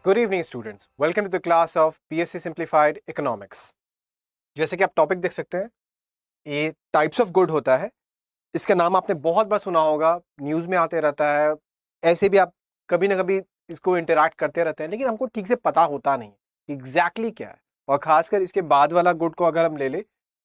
Good evening students, welcome to the class of PSC simplified economics. जैसे कि आप topic देख सकते हैं, ये टाइप्स ऑफ गुड होता है। इसका नाम आपने बहुत बार सुना होगा, न्यूज़ में आते रहता है। ऐसे भी आप कभी ना कभी इसको इंटरैक्ट करते रहते हैं, लेकिन हमको ठीक से पता होता नहीं एग्जैक्टली क्या है। और ख़ासकर इसके बाद वाला गुड को अगर हम ले लें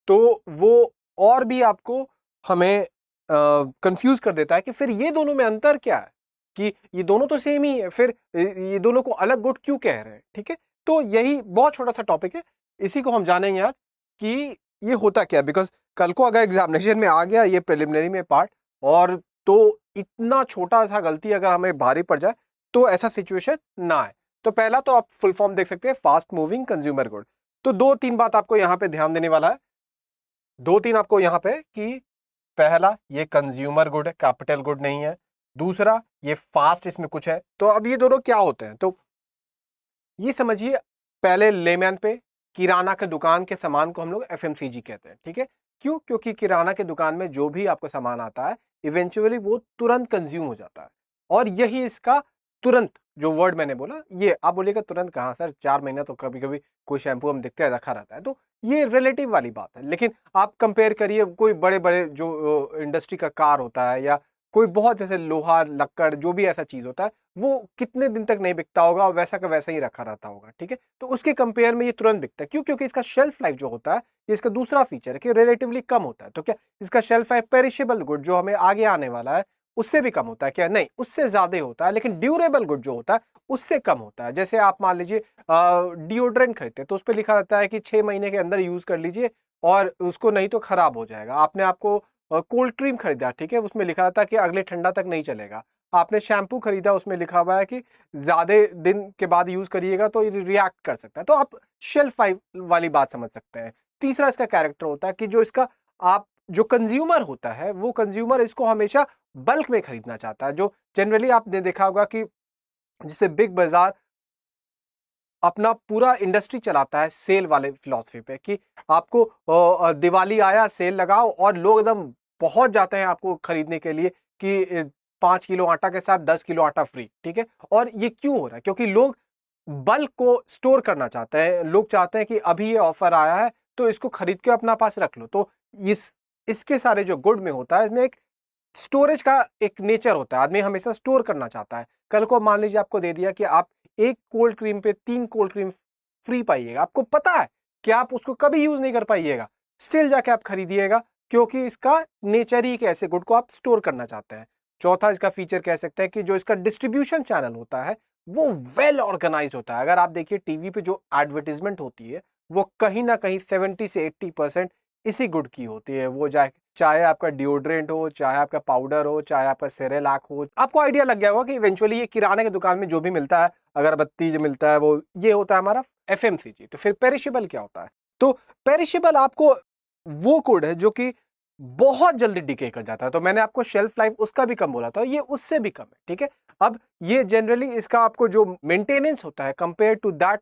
तो वो और भी आपको हमें कंफ्यूज कर देता है कि फिर ये दोनों में अंतर क्या है, कि ये दोनों तो सेम ही है, फिर ये दोनों को अलग गुड क्यों कह रहे हैं। ठीक है, तो यही बहुत छोटा सा टॉपिक है, इसी को हम जानेंगे आज कि ये होता क्या है। बिकॉज कल को अगर एग्जामिनेशन में आ गया ये प्रिलिमिनरी में पार्ट, और तो इतना छोटा सा गलती अगर हमें भारी पड़ जाए तो ऐसा सिचुएशन ना आए। तो पहला तो आप फुल फॉर्म देख सकते हैं, फास्ट मूविंग कंज्यूमर गुड। तो दो तीन बात आपको यहाँ पे ध्यान देने वाला है, दो तीन आपको यहाँ पे, कि पहला ये कंज्यूमर गुड है, कैपिटल गुड नहीं है। दूसरा ये फास्ट, इसमें कुछ है। तो अब ये दोनों क्या होते हैं, तो ये समझिए पहले लेमैन पे, किराना के दुकान के सामान को हम लोग एफएमसीजी कहते हैं। ठीक है, क्यों? क्योंकि किराना के दुकान में जो भी आपको सामान आता है इवेंचुअली वो तुरंत कंज्यूम हो जाता है, और यही इसका तुरंत जो वर्ड मैंने बोला, ये आप बोलिएगा तुरंत कहाँ सर, 4 महीना तो कभी कभी कोई शैम्पू हम देखते हैं रखा रहता है। तो ये रिलेटिव वाली बात है, लेकिन आप कंपेयर करिए कोई बड़े बड़े जो इंडस्ट्री का कार होता है, या कोई बहुत जैसे लोहा लक्कड़ जो भी ऐसा चीज होता है, वो कितने दिन तक नहीं बिकता होगा और वैसा का वैसा ही रखा रहता होगा। ठीक है, तो उसके कंपेयर में ये तुरंत बिकता है। क्यों? क्योंकि इसका शेल्फ लाइफ जो होता है, ये इसका दूसरा फीचर है कि रिलेटिवली कम होता है। तो क्या इसका शेल्फ लाइफ पेरिशेबल गुड जो हमें आगे आने वाला है उससे भी कम होता है? क्या नहीं, उससे ज्यादा होता है। लेकिन ड्यूरेबल गुड जो होता है उससे कम होता है। जैसे आप मान लीजिए डिओड्रेंट खरीदते हैं तो उस पर लिखा रहता है कि 6 महीने के अंदर यूज कर लीजिए और उसको नहीं तो खराब हो जाएगा। आपने आपको कोल्ड क्रीम खरीदा, ठीक है, उसमें लिखा रहता है कि अगले ठंडा तक नहीं चलेगा। आपने शैम्पू खरीदा, उसमें लिखा हुआ है कि ज्यादा दिन के बाद यूज करिएगा तो ये रिएक्ट कर सकता है। तो आप शेल्फ लाइफ वाली बात समझ सकते हैं। तीसरा इसका कैरेक्टर होता है कि जो इसका आप जो कंज्यूमर होता है, वो कंज्यूमर इसको हमेशा बल्क में खरीदना चाहता है। जो जनरली आपने देखा होगा कि जिसे बिग बाजार अपना पूरा इंडस्ट्री चलाता है सेल वाले फिलॉसफी पे, कि आपको दिवाली आया सेल लगाओ, और लोग एकदम पहुंच जाते हैं आपको खरीदने के लिए कि 5 किलो आटा के साथ 10 किलो आटा फ्री। ठीक है, और ये क्यों हो रहा है? क्योंकि लोग बल्क को स्टोर करना चाहते हैं। लोग चाहते हैं कि अभी ये ऑफर आया है तो इसको खरीद के अपना पास रख लो। तो इस इसके सारे जो गुड में होता है, इसमें एक स्टोरेज का एक नेचर होता है। आदमी हमेशा स्टोर करना चाहता है। कल को मान लीजिए आपको दे दिया कि आप एक कोल्ड क्रीम पे 3 कोल्ड क्रीम फ्री पाइएगा, आपको पता है कि आप उसको कभी यूज नहीं कर पाइएगा, स्टिल जाके आप खरीदिएगा, क्योंकि इसका नेचर ही एक ऐसे गुड को आप स्टोर करना चाहते हैं। चौथा इसका फीचर कह सकते हैं कि जो इसका डिस्ट्रीब्यूशन चैनल होता है वो वेल ऑर्गेनाइज होता है। अगर आप देखिए टीवी पे जो एडवर्टीजमेंट होती है वो कहीं ना कहीं 70 से 80% इसी गुड की होती है। वो चाहे आपका डिओड्रेंट हो, चाहे आपका पाउडर हो, चाहे आपका सेरेलैक हो। आपको आइडिया लग गया होगा कि इवेंचुअली ये किराने की दुकान में जो भी मिलता है, अगरबत्ती जो मिलता है, वो ये होता है हमारा एफएमसीजी। तो फिर पेरिशेबल क्या होता है? तो पेरिशेबल आपको वो गुड है जो कि बहुत जल्दी डिके कर जाता है। तो मैंने आपको शेल्फ लाइफ उसका भी कम बोला था, ये उससे भी कम है। ठीक है, अब ये जनरली इसका आपको जो मेंटेनेंस होता है कंपेयर टू दैट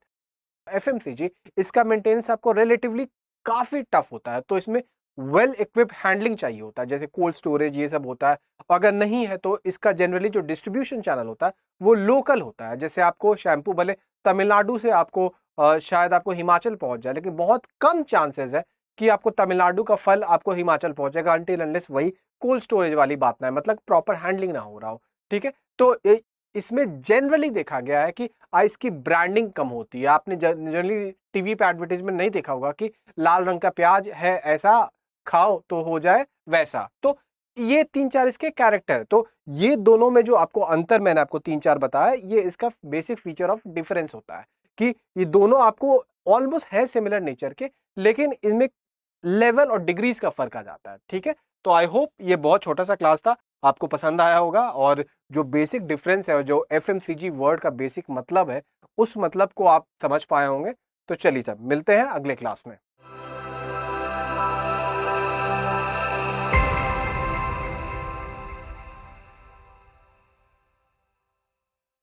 एफएमसीजी, इसका मेंटेनेंस आपको रिलेटिवली काफी टफ होता है। तो इसमें वेल इक्विप्ड हैंडलिंग चाहिए होता है, जैसे कोल्ड स्टोरेज ये सब होता है। अगर नहीं है तो इसका जनरली जो डिस्ट्रीब्यूशन चैनल होता है वो लोकल होता है। जैसे आपको शैम्पू भले तमिलनाडु से आपको शायद आपको हिमाचल पहुंच जाए, लेकिन बहुत कम चांसेस है कि आपको तमिलनाडु का फल आपको हिमाचल पहुंचेगा, अनटिल अनलेस वही कोल्ड स्टोरेज वाली बात ना है, मतलब प्रॉपर हैंडलिंग ना हो रहा हो। ठीक है, तो इसमें जनरली देखा गया है कि इसकी ब्रांडिंग कम होती है। आपने जनरली टीवी पे एडवर्टाइजमेंट नहीं देखा होगा कि लाल रंग का प्याज है, ऐसा खाओ तो हो जाए वैसा। तो ये 3-4 इसके कैरेक्टर। तो ये दोनों में जो आपको अंतर मैंने आपको 3-4 बताया, ये इसका बेसिक फीचर ऑफ डिफरेंस होता है कि ये दोनों आपको ऑलमोस्ट है सिमिलर नेचर के, लेकिन इनमें लेवल और डिग्रीज का फर्क आ जाता है। ठीक है, तो आई होप ये बहुत छोटा सा क्लास था, आपको पसंद आया होगा, और जो बेसिक डिफरेंस है और जो एफएमसीजी वर्ड का बेसिक मतलब है, उस मतलब को आप समझ पाए होंगे। तो चलिए, सब मिलते हैं अगले क्लास में।